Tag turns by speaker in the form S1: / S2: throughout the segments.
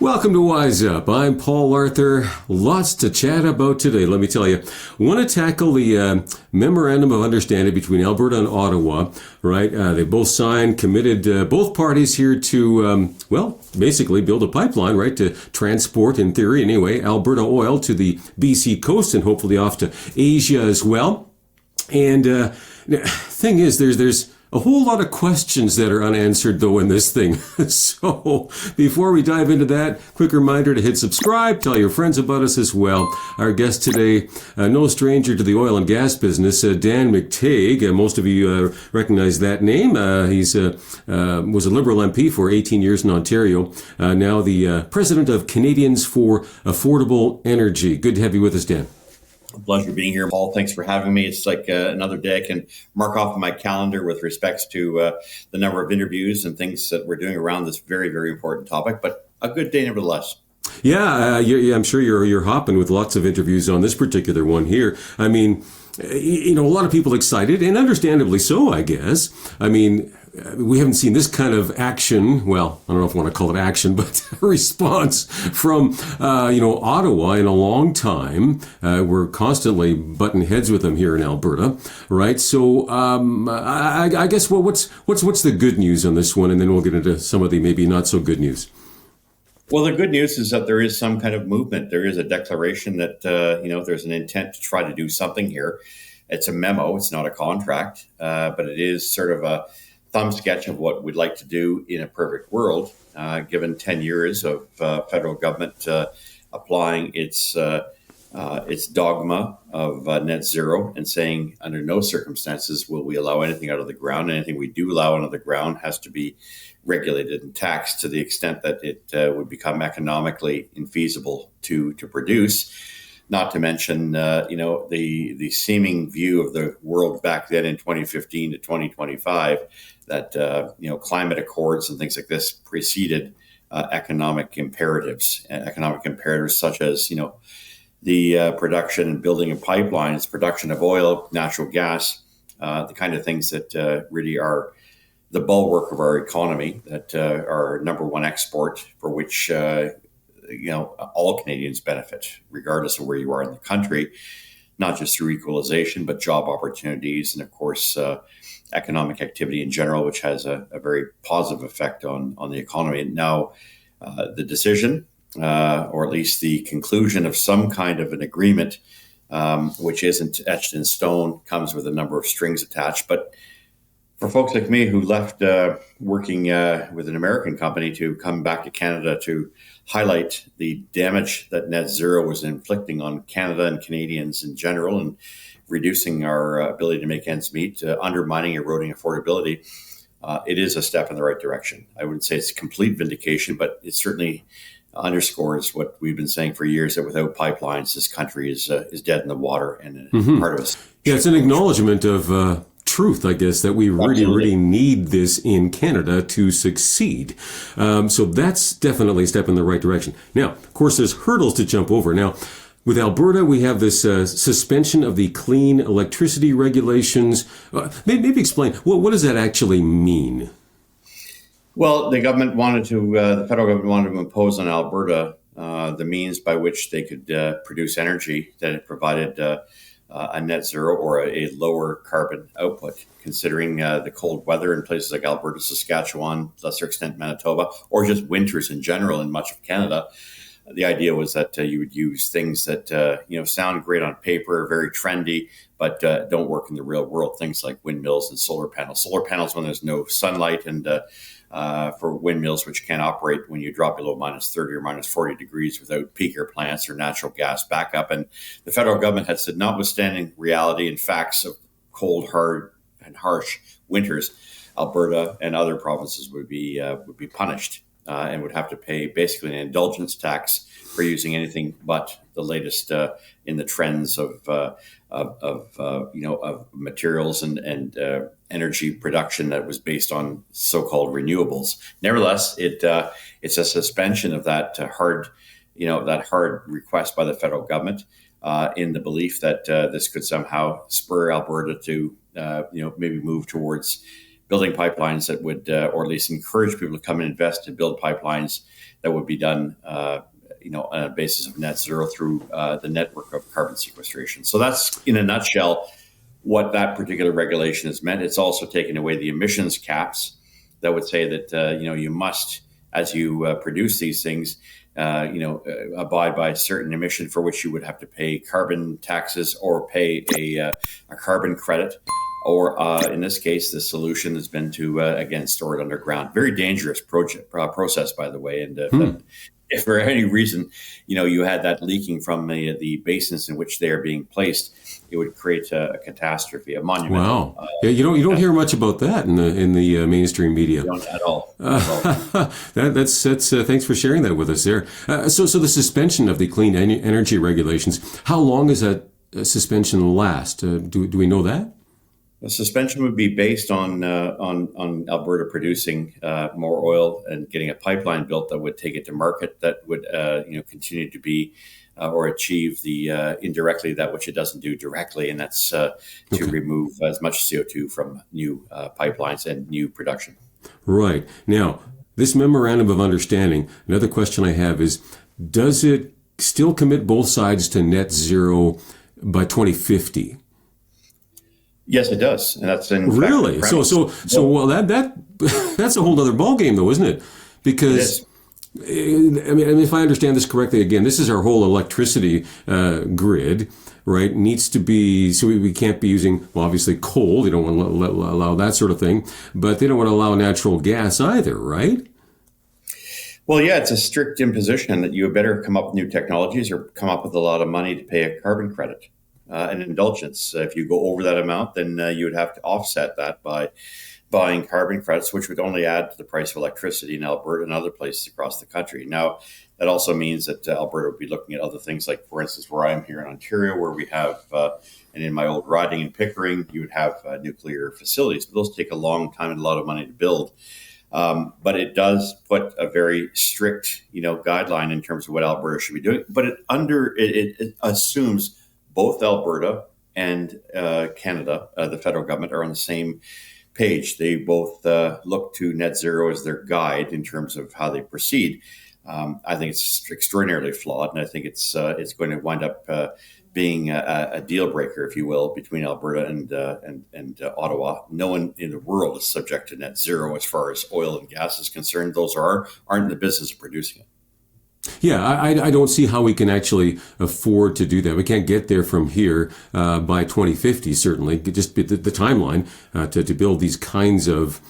S1: Welcome to WizeUp. I'm Paul Arthur. Lots to chat about today, let me tell you. Want to tackle the Memorandum of Understanding between Alberta and Ottawa, right? They both signed, committed, both parties here to, basically build a pipeline, right, to transport, in theory anyway, Alberta oil to the BC coast and hopefully off to Asia as well. And thing is, there's a whole lot of questions that are unanswered, though, in this thing. So before we dive into that, quick reminder to hit subscribe, tell your friends about us as well. Our guest today, no stranger to the oil and gas business, Dan McTeague. Most of you recognize that name. He's was a Liberal MP for 18 years in Ontario, now the president of Canadians for Affordable Energy. Good to have you with us, Dan.
S2: A pleasure being here, Paul. Thanks for having me. It's like another day I can mark off on my calendar with respects to the number of interviews and things that we're doing around this very, very important topic, but a good day nevertheless.
S1: Yeah, I'm sure you're hopping with lots of interviews on this particular one here. I mean, a lot of people excited, and understandably so, I guess. I mean, we haven't seen this kind of action. Well, I don't know if I want to call it action, but response from, Ottawa in a long time. We're constantly butting heads with them here in Alberta, right? So, I guess, what's the good news on this one? And then we'll get into some of the maybe not so good news.
S2: Well, the good news is that there is some kind of movement. There is a declaration that, there's an intent to try to do something here. It's a memo. It's not a contract, but it is sort of a thumb sketch of what we'd like to do in a perfect world, given 10 years of federal government applying its dogma of net zero and saying under no circumstances will we allow anything out of the ground. Anything we do allow out of the ground has to be regulated and taxed to the extent that it would become economically infeasible to produce. Not to mention, the seeming view of the world back then in 2015 to 2025 that, climate accords and things like this preceded economic imperatives such as, the production and building of pipelines, production of oil, natural gas, the kind of things that really are the bulwark of our economy, that are our number one export, for which all Canadians benefit, regardless of where you are in the country, not just through equalization, but job opportunities and, of course, economic activity in general, which has a very positive effect on the economy. And now the decision, or at least the conclusion of some kind of an agreement, which isn't etched in stone, comes with a number of strings attached. But for folks like me who left working with an American company to come back to Canada to highlight the damage that net zero was inflicting on Canada and Canadians in general and reducing our ability to make ends meet, undermining, eroding affordability, it is a step in the right direction. I wouldn't say it's a complete vindication, but it certainly underscores what we've been saying for years, that without pipelines, this country is dead in the water, and part of us.
S1: Yeah, it's an acknowledgement of truth, I guess, that we really need this in Canada to succeed. So that's definitely a step in the right direction. Now, of course, there's hurdles to jump over. Now, with Alberta, we have this suspension of the clean electricity regulations. Maybe explain, what does that actually mean?
S2: Well, the federal government wanted to impose on Alberta the means by which they could produce energy that it provided a net zero or a lower carbon output, considering the cold weather in places like Alberta, Saskatchewan, to a lesser extent Manitoba, or just winters in general in much of Canada. The idea was that you would use things that sound great on paper, very trendy, but don't work in the real world. Things like windmills and solar panels. Solar panels when there's no sunlight, and for windmills which can't operate when you drop below minus 30 or minus 40 degrees without peaker plants or natural gas backup. And the federal government had said, notwithstanding reality and facts of cold, hard, and harsh winters, Alberta and other provinces would be punished. And would have to pay basically an indulgence tax for using anything but the latest in the trends of materials and energy production that was based on so-called renewables. Nevertheless, it's a suspension of that hard request by the federal government in the belief that this could somehow spur Alberta to maybe move towards building pipelines that would, or at least encourage people to come and invest to build pipelines that would be done, on a basis of net zero through the network of carbon sequestration. So that's, in a nutshell, what that particular regulation has meant. It's also taken away the emissions caps that would say that, you must, as you produce these things, abide by a certain emission for which you would have to pay carbon taxes or pay a carbon credit. Or in this case, the solution has been to, again, store it underground. Very dangerous process, by the way. And if for any reason, you had that leaking from the basins in which they are being placed, it would create a catastrophe, a monumental.
S1: Wow. Yeah, you don't hear much about that in the mainstream media.
S2: Don't at all.
S1: That's thanks for sharing that with us there. So the suspension of the clean energy regulations, how long does that suspension last? Do we know that?
S2: The suspension would be based on Alberta producing more oil and getting a pipeline built that would take it to market, that would continue to be or achieve the indirectly that which it doesn't do directly, and that's to remove as much CO2 from new pipelines and new production. Right.
S1: Now, this memorandum of understanding, another question I have is, does it still commit both sides to net zero by 2050?
S2: Yes, it does, and that's in
S1: really
S2: fact,
S1: so. Well, that's a whole other ballgame, though, isn't it? Because I mean, if I understand this correctly, again, this is our whole electricity grid, right? Needs to be so we can't be using, well, obviously coal. They don't want to allow that sort of thing, but they don't want to allow natural gas either, right?
S2: Well, yeah, it's a strict imposition that you better come up with new technologies or come up with a lot of money to pay a carbon credit. An indulgence. If you go over that amount, then you would have to offset that by buying carbon credits, which would only add to the price of electricity in Alberta and other places across the country. Now, that also means that Alberta would be looking at other things, like, for instance, where I am here in Ontario, where we have, and in my old riding in Pickering, you would have nuclear facilities. But those take a long time and a lot of money to build. But it does put a very strict, guideline in terms of what Alberta should be doing. But it assumes both Alberta and Canada, the federal government, are on the same page. They both look to net zero as their guide in terms of how they proceed. I think it's extraordinarily flawed, and I think it's going to wind up being a deal breaker, if you will, between Alberta and Ottawa. No one in the world is subject to net zero as far as oil and gas is concerned. Those aren't in the business of producing it.
S1: Yeah, I don't see how we can actually afford to do that. We can't get there from here by 2050, certainly. Just the timeline to build these kinds of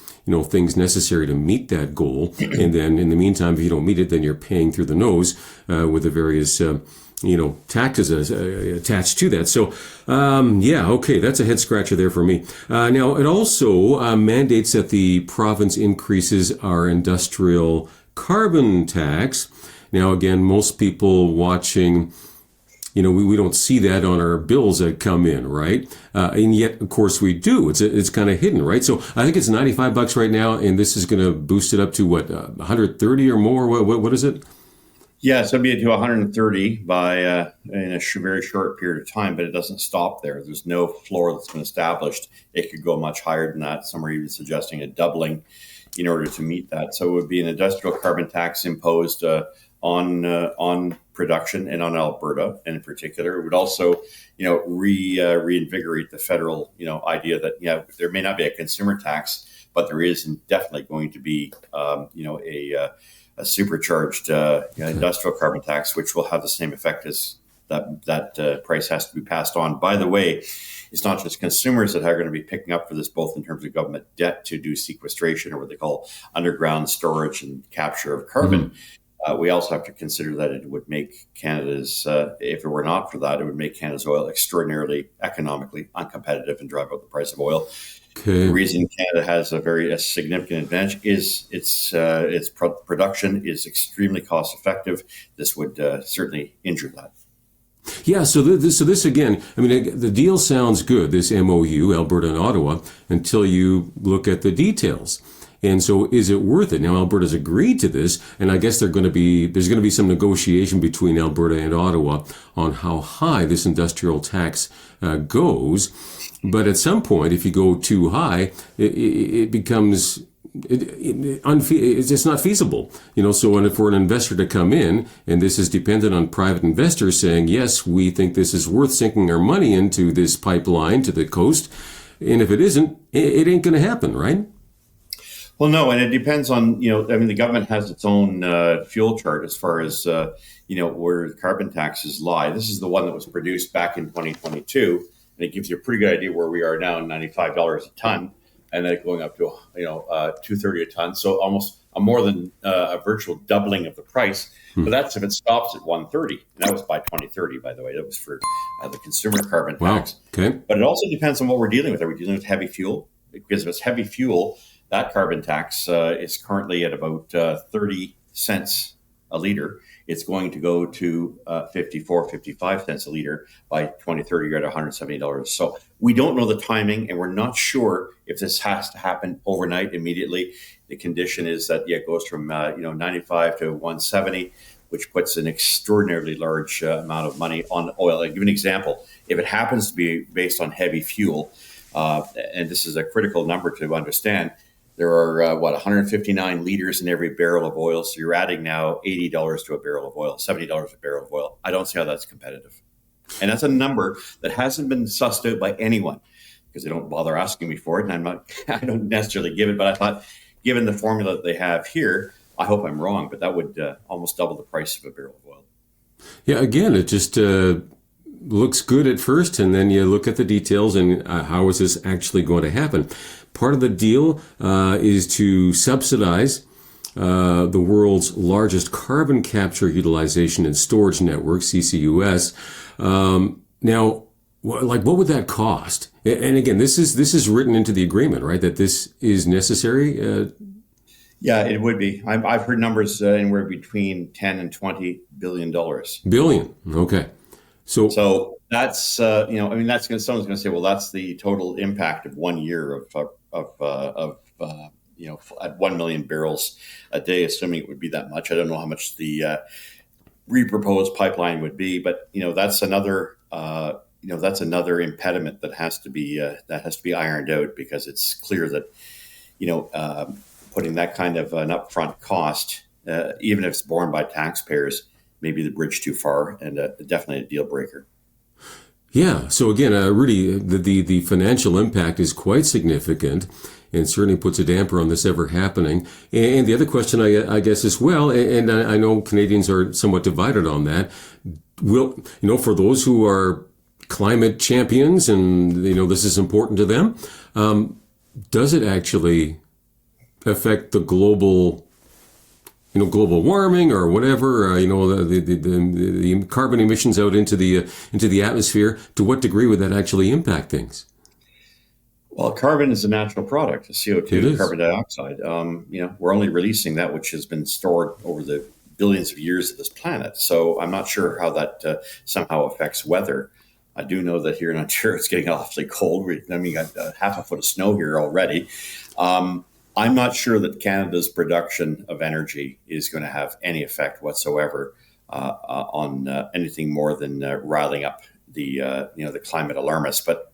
S1: things necessary to meet that goal. And then in the meantime, if you don't meet it, then you're paying through the nose with the various taxes attached to that. So, okay, that's a head scratcher there for me. Now, it also mandates that the province increases our industrial carbon tax. Now, again, most people watching, we don't see that on our bills that come in, right? And yet, of course, we do. It's kind of hidden, right? So I think it's $95 right now, and this is going to boost it up to what, 130 or more? What is it?
S2: Yeah, so it'll be to 130 by in a very short period of time, but it doesn't stop there. There's no floor that's been established. It could go much higher than that. Some are even suggesting a doubling in order to meet that. So it would be an industrial carbon tax imposed on production and on Alberta in particular. It would also, reinvigorate the federal, idea that, there may not be a consumer tax, but there is definitely going to be, a supercharged industrial carbon tax, which will have the same effect as that price has to be passed on. By the way, it's not just consumers that are going to be picking up for this, both in terms of government debt to do sequestration, or what they call underground storage and capture of carbon. Mm-hmm. We also have to consider that it would make Canada's, if it were not for that, it would make Canada's oil extraordinarily economically uncompetitive and drive up the price of oil. Okay. The reason Canada has a significant advantage is its production is extremely cost effective. This would certainly injure that.
S1: Yeah, so this again, I mean, the deal sounds good, this MOU, Alberta and Ottawa, until you look at the details. And so is it worth it? Now, Alberta's agreed to this, and I guess there's going to be some negotiation between Alberta and Ottawa on how high this industrial tax goes. But at some point, if you go too high, it becomes it's just not feasible, So, for an investor to come in, and this is dependent on private investors saying, yes, we think this is worth sinking our money into this pipeline to the coast, and if it isn't, it ain't going to happen, right?
S2: Well, no, and it depends on, the government has its own fuel chart as far as, where carbon taxes lie. This is the one that was produced back in 2022, and it gives you a pretty good idea where we are now, $95 a ton, and then going up to, $230 a ton. So almost more than a virtual doubling of the price. But that's if it stops at $130. And that was by 2030, by the way. That was for the consumer carbon tax.
S1: Okay.
S2: But it also depends on what we're dealing with. Are we dealing with heavy fuel? Because if it's heavy fuel, that carbon tax is currently at about 30 cents a liter. It's going to go to 55 cents a liter by 2030. You're at $170. So we don't know the timing, and we're not sure if this has to happen overnight, immediately. The condition is that it goes from 95 to 170, which puts an extraordinarily large amount of money on oil. I'll give you an example. If it happens to be based on heavy fuel, and this is a critical number to understand, there are, 159 liters in every barrel of oil. So you're adding now $80 to a barrel of oil, $70 a barrel of oil. I don't see how that's competitive. And that's a number that hasn't been sussed out by anyone because they don't bother asking me for it. And I don't necessarily give it, but I thought, given the formula that they have here, I hope I'm wrong, but that would almost double the price of a barrel of oil.
S1: Yeah, again, it just looks good at first, and then you look at the details and how is this actually going to happen? Part of the deal is to subsidize the world's largest carbon capture utilization and storage network, CCUS. Now, what would that cost? And again, this is written into the agreement, right? That this is necessary.
S2: Yeah, it would be. I've heard numbers anywhere between $10 and $20 billion.
S1: Billion. Okay. So
S2: that's that's someone's going to say, well, that's the total impact of 1 year at 1 million barrels a day, assuming it would be that much. I don't know how much the reproposed pipeline would be, but that's another impediment that has to be ironed out, because it's clear that putting that kind of an upfront cost, even if it's borne by taxpayers, maybe the bridge too far, and definitely a deal breaker.
S1: Yeah. So again, really, the financial impact is quite significant, and certainly puts a damper on this ever happening. And the other question, I guess, as well, and I know Canadians are somewhat divided on that. For those who are climate champions, and this is important to them, does it actually affect the global warming or whatever, the carbon emissions out into the atmosphere? To what degree would that actually impact things?
S2: Well, carbon is a natural product, CO2, carbon dioxide. We're only releasing that which has been stored over the billions of years of this planet. So I'm not sure how that somehow affects weather. I do know that here in Ontario, it's getting awfully cold. We got half a foot of snow here already. I'm not sure that Canada's production of energy is going to have any effect whatsoever on anything more than riling up the climate alarmists. But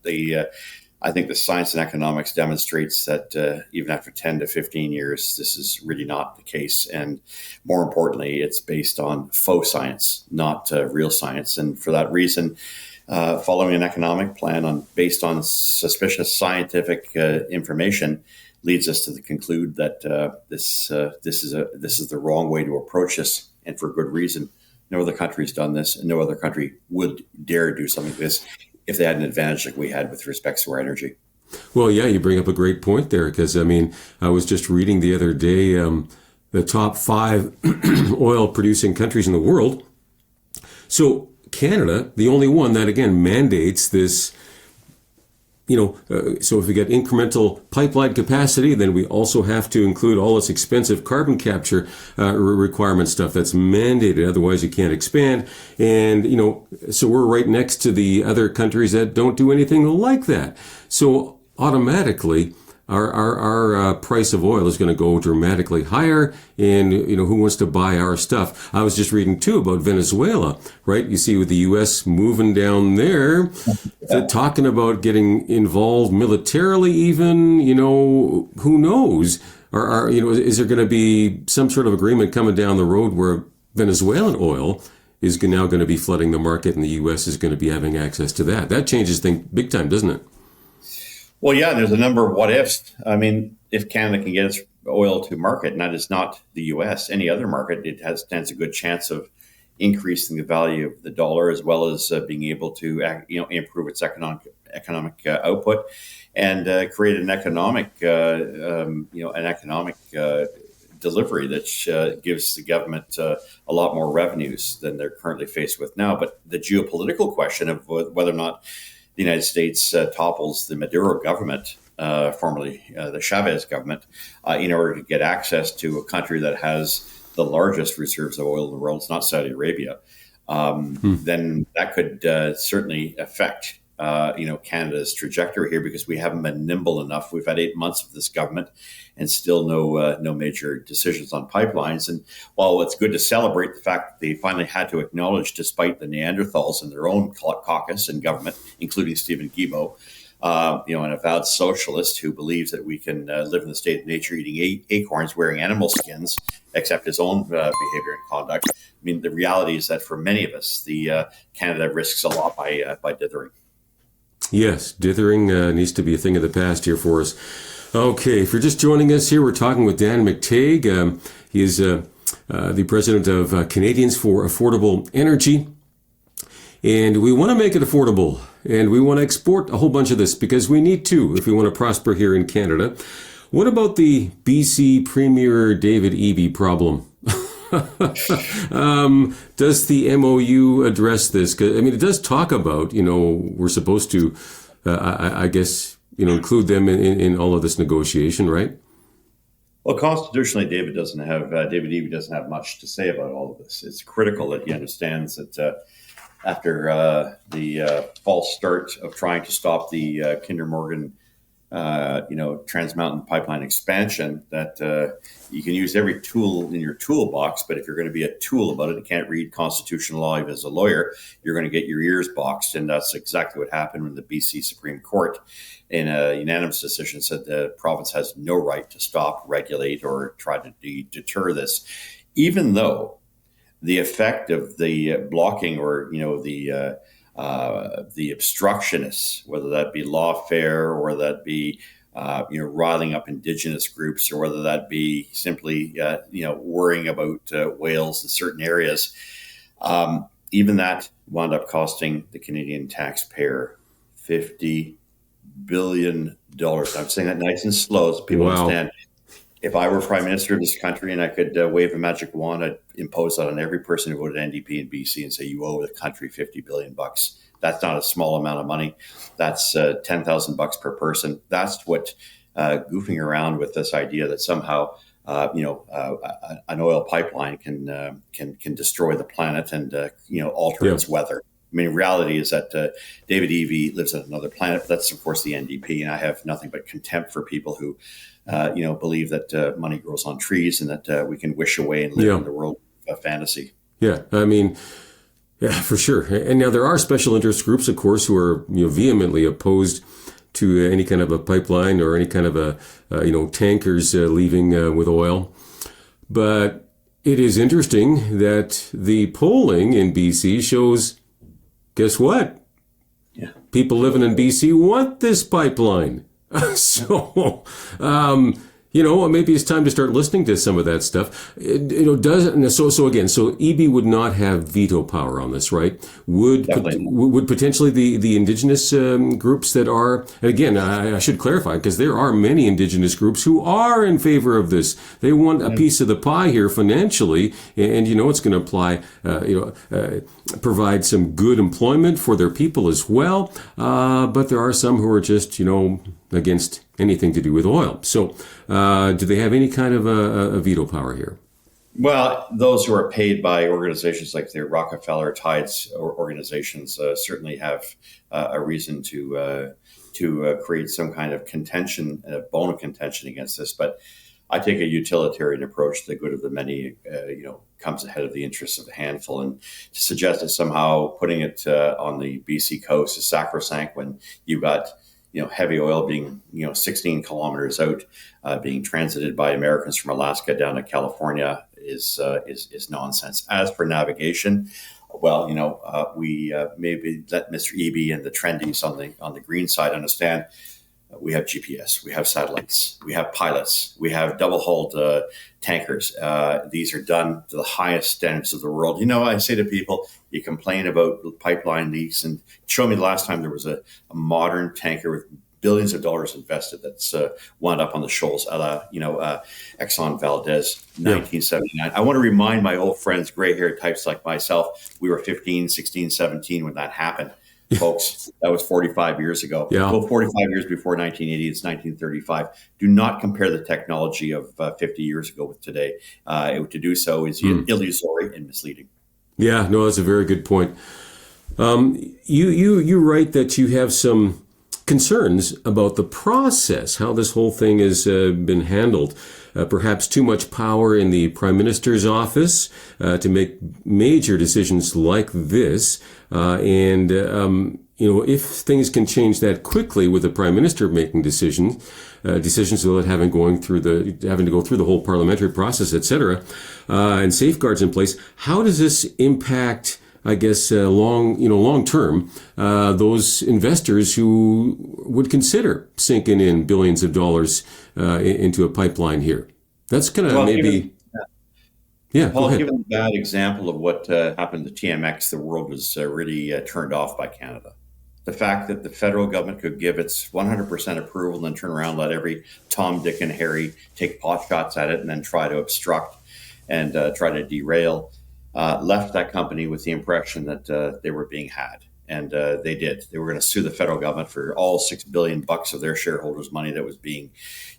S2: I think the science and economics demonstrates that even after 10 to 15 years, this is really not the case. And more importantly, it's based on faux science, not real science. And for that reason, following an economic plan based on suspicious scientific information leads us to conclude that this is the wrong way to approach this, and for good reason. No other country's done this, and no other country would dare do something like this if they had an advantage like we had with respect to our energy.
S1: Well, yeah, you bring up a great point there, because I was just reading the other day the top 5 oil-producing countries in the world. So Canada, the only one that again mandates this. So if we get incremental pipeline capacity, then we also have to include all this expensive carbon capture requirement stuff that's mandated. Otherwise, you can't expand. And, so we're right next to the other countries that don't do anything like that. So automatically, our price of oil is going to go dramatically higher, and who wants to buy our stuff? I was just reading too about Venezuela, right? You see with the U.S. moving down there, they're talking about getting involved militarily, even. Who knows? Is there going to be some sort of agreement coming down the road where Venezuelan oil is now going to be flooding the market, and the U.S. is going to be having access to that? That changes things big time, doesn't it?
S2: Well, yeah, there's a number of what ifs. I mean, if Canada can get its oil to market, and that is not the U.S., any other market, it stands a good chance of increasing the value of the dollar, as well as being able to improve its economic output and create an economic delivery that gives the government a lot more revenues than they're currently faced with now. But the geopolitical question of whether or not the United States topples the Maduro government, formerly the Chavez government, in order to get access to a country that has the largest reserves of oil in the world. It's not Saudi Arabia. Then that could certainly affect Canada's trajectory here, because we haven't been nimble enough. We've had 8 months of this government and still no major decisions on pipelines. And while it's good to celebrate the fact that they finally had to acknowledge, despite the Neanderthals in their own caucus and government, including Stephen Guilbeault, an avowed socialist who believes that we can live in the state of nature, eating acorns, wearing animal skins, except his own behavior and conduct. I mean, the reality is that for many of us, the Canada risks a lot by dithering.
S1: Yes, dithering needs to be a thing of the past here for us. Okay, if you're just joining us here, we're talking with Dan McTeague. He is the president of Canadians for Affordable Energy. And we want to make it affordable, and we want to export a whole bunch of this because we need to if we want to prosper here in Canada. What about the BC Premier David Eby problem? Does the MOU address this? I mean, it does talk about, we're supposed to, I guess, include them in all of this negotiation, right?
S2: Well, constitutionally, David Eby doesn't have much to say about all of this. It's critical that he understands that after the false start of trying to stop the Kinder Morgan Trans Mountain pipeline expansion, that you can use every tool in your toolbox, but if you're going to be a tool about it and can't read constitutional law as a lawyer, you're going to get your ears boxed. And that's exactly what happened when the BC Supreme Court, in a unanimous decision, said the province has no right to stop, regulate, or try to deter this, even though the effect of the blocking or the obstructionists, whether that be lawfare or that be riling up Indigenous groups, or whether that be simply worrying about whales in certain areas, even that wound up costing the Canadian taxpayer $50 billion. I'm saying that nice and slow so people understand. If I were Prime Minister of this country and I could wave a magic wand, I'd impose that on every person who voted NDP in BC and say, you owe the country $50 billion. That's not a small amount of money. That's $10,000 per person. That's what goofing around with this idea that somehow an oil pipeline can destroy the planet and alter its weather. I mean, reality is that David Eby lives on another planet. That's, of course, the NDP, and I have nothing but contempt for people who believe that money grows on trees and that we can wish away and live in the world of fantasy. Yeah, I mean.
S1: Yeah, for sure. And now there are special interest groups, of course, who are vehemently opposed to any kind of a pipeline or any kind of a tankers leaving with oil. But it is interesting that the polling in BC shows, guess what?
S2: Yeah,
S1: people living in BC want this pipeline. So, maybe it's time to start listening to some of that stuff. So Eby would not have veto power on this, right? Would potentially the Indigenous groups that are, and again, I should clarify, because there are many Indigenous groups who are in favor of this. They want a piece of the pie here financially, and it's going to apply, provide some good employment for their people as well. But there are some who are just, against anything to do with oil. So do they have any kind of a veto power here?
S2: Well, those who are paid by organizations like the Rockefeller Tides organizations certainly have a reason to to create some kind of contention, a bone of contention against this. But I take a utilitarian approach. The good of the many, comes ahead of the interests of a handful. And to suggest that somehow putting it on the BC coast is sacrosanct when you've got heavy oil being 16 kilometers out, being transited by Americans from Alaska down to California is nonsense. As for navigation, well, we maybe let Mr. EB and the trendies on the green side understand. We have GPS, we have satellites, we have pilots, we have double-hulled tankers. These are done to the highest standards of the world. I say to people, you complain about pipeline leaks, and show me the last time there was a modern tanker with billions of dollars invested that's wound up on the shoals, Exxon Valdez, 1979. I want to remind my old friends, gray-haired types like myself, we were 15, 16, 17 when that happened. Folks, that was 45 years ago.
S1: Yeah.
S2: Well, 45 years before 1980, it's 1935. Do not compare the technology of 50 years ago with today. To do so is illusory and misleading. Yeah,
S1: no, that's a very good point. You write that you have some concerns about the process, how this whole thing has been handled. Perhaps too much power in the Prime Minister's office to make major decisions like this. If things can change that quickly with the Prime Minister making decisions without having to go through the whole parliamentary process, et cetera, and safeguards in place, how does this impact, I guess, long term, those investors who would consider sinking in billions of dollars into a pipeline here? That's kind of
S2: Paul, given the bad example of what happened to TMX, the world was really turned off by Canada. The fact that the federal government could give its 100% approval and then turn around, let every Tom, Dick, and Harry take pot shots at it and then try to obstruct and try to derail, left that company with the impression that they were being had. And they did. They were going to sue the federal government for all $6 billion of their shareholders' money that was being,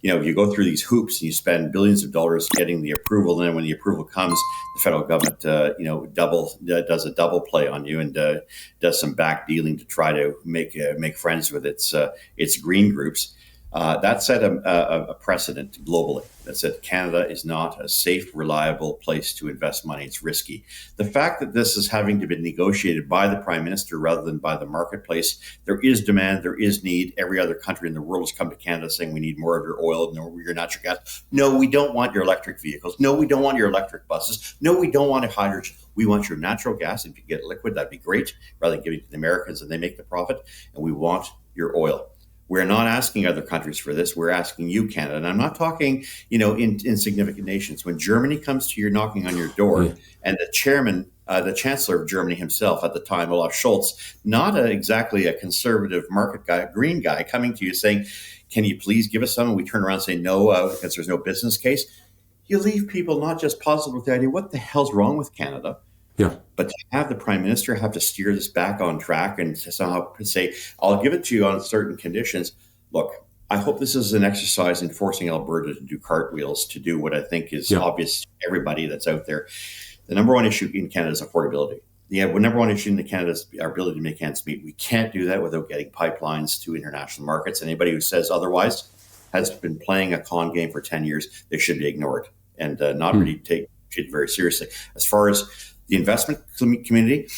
S2: you go through these hoops and you spend billions of dollars getting the approval. And then when the approval comes, the federal government, does a double play on you and does some back dealing to try to make friends with its green groups. That set a precedent globally that said Canada is not a safe, reliable place to invest money. It's risky. The fact that this is having to be negotiated by the Prime Minister rather than by the marketplace, there is demand, there is need. Every other country in the world has come to Canada saying we need more of your oil, no, your natural gas. No, we don't want your electric vehicles. No, we don't want your electric buses. No, we don't want your hydrogen. We want your natural gas. If you get liquid, that'd be great, rather than giving it to the Americans and they make the profit. And we want your oil. We're not asking other countries for this. We're asking you, Canada. And I'm not talking, in insignificant nations. When Germany comes to you knocking on your door, and the chancellor of Germany himself at the time, Olaf Scholz, not exactly a conservative market guy, a green guy, coming to you saying, can you please give us some? And we turn around and say no, because there's no business case. You leave people not just puzzled with the idea, what the hell's wrong with Canada?
S1: Yeah.
S2: But to have the Prime Minister have to steer this back on track and to somehow say, I'll give it to you on certain conditions. Look, I hope this is an exercise in forcing Alberta to do cartwheels, to do what I think is obvious to everybody that's out there. The number one issue in Canada is affordability. The number one issue in Canada is our ability to make ends meet. We can't do that without getting pipelines to international markets. Anybody who says otherwise has been playing a con game for 10 years. They should be ignored and not really take it very seriously. As far as the investment community,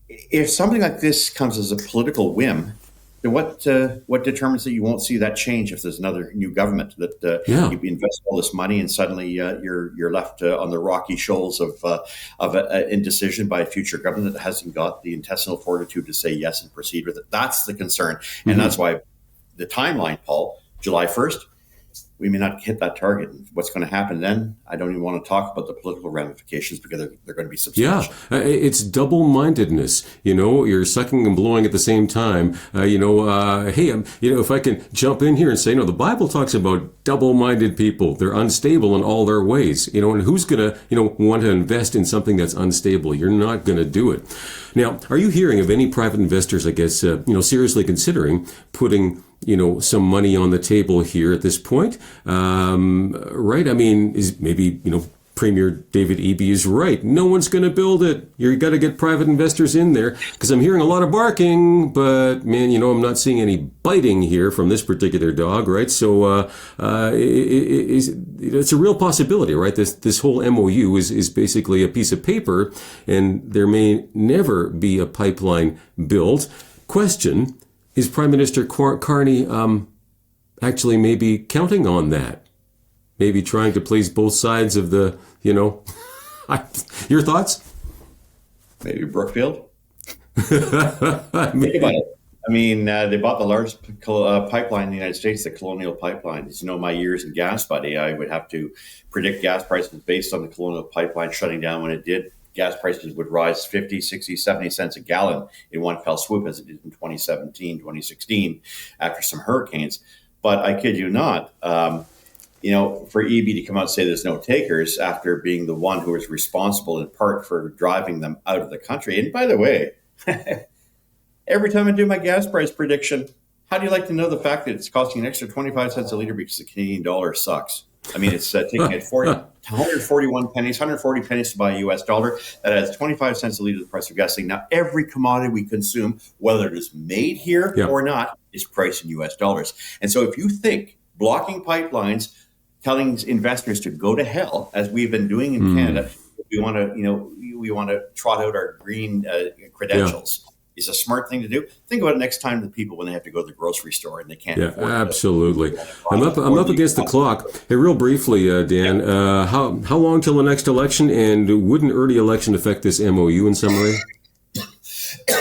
S2: if something like this comes as a political whim, then what determines that you won't see that change if there's another new government, that you invest all this money and suddenly you're left on the rocky shoals of indecision by a future government that hasn't got the intestinal fortitude to say yes and proceed with it. That's the concern. And that's why the timeline, Paul, July 1st, we may not hit that target. What's going to happen then? I don't even want to talk about the political ramifications because they're going to be substantial.
S1: Yeah, it's double-mindedness. You're sucking and blowing at the same time. Hey, if I can jump in here and say, the Bible talks about double-minded people. They're unstable in all their ways. And who's going to, want to invest in something that's unstable? You're not going to do it. Now, are you hearing of any private investors, I guess, seriously considering putting some money on the table here at this point, right? I mean, is maybe, Premier David Eby is right. No one's going to build it. You got to get private investors in there, because I'm hearing a lot of barking, but man, I'm not seeing any biting here from this particular dog, right? So it's a real possibility, right? This whole MOU is basically a piece of paper, and there may never be a pipeline built. Question, is Prime Minister Carney actually maybe counting on that? Maybe trying to please both sides of the, your thoughts?
S2: Maybe Brookfield. Think about it. I mean, they bought the largest pipeline in the United States, the Colonial Pipeline. As you know, my years in gas, buddy, I would have to predict gas prices based on the Colonial Pipeline shutting down when it did. Gas prices would rise 50, 60, 70 cents a gallon in one fell swoop, as it did in 2017, 2016, after some hurricanes. But I kid you not, for Eby to come out and say there's no takers after being the one who was responsible in part for driving them out of the country. And by the way, every time I do my gas price prediction, how do you like to know the fact that it's costing an extra 25 cents a liter because the Canadian dollar sucks? I mean, it's taking it 141 pennies, 140 pennies to buy a US dollar. That adds 25 cents a liter to the price of gasoline. Now, every commodity we consume, whether it is made here or not, is priced in US dollars. And so if you think blocking pipelines, telling investors to go to hell, as we've been doing in Canada, we want to trot out our green credentials. Is a smart thing to do. Think about it next time to people when they have to go to the grocery store and they can't afford it.
S1: Absolutely. I'm up against the clock. Hey, real briefly, Dan, how long till the next election, and would an early election affect this MOU in some way?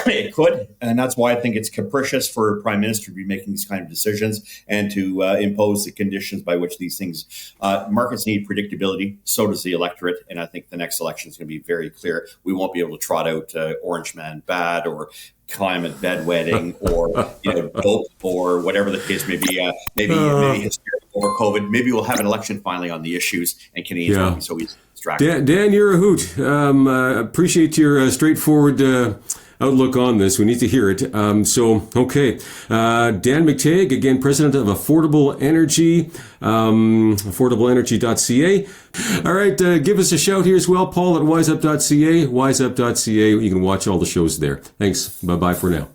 S2: It could, and that's why I think it's capricious for a prime minister to be making these kind of decisions and to impose the conditions by which these things. Markets need predictability. So does the electorate, and I think the next election is going to be very clear. We won't be able to trot out Orange Man bad or climate bedwetting or dope or whatever the case may be. Maybe hysteria over COVID. Maybe we'll have an election finally on the issues, and Canadians won't be so easy distracted.
S1: Dan, you're a hoot. Appreciate your straightforward outlook on this. We need to hear it. Dan McTeague, again, president of Affordable Energy, affordableenergy.ca. All right, give us a shout here as well, Paul at WizeUp.ca, WizeUp.ca. You can watch all the shows there. Thanks. Bye-bye for now.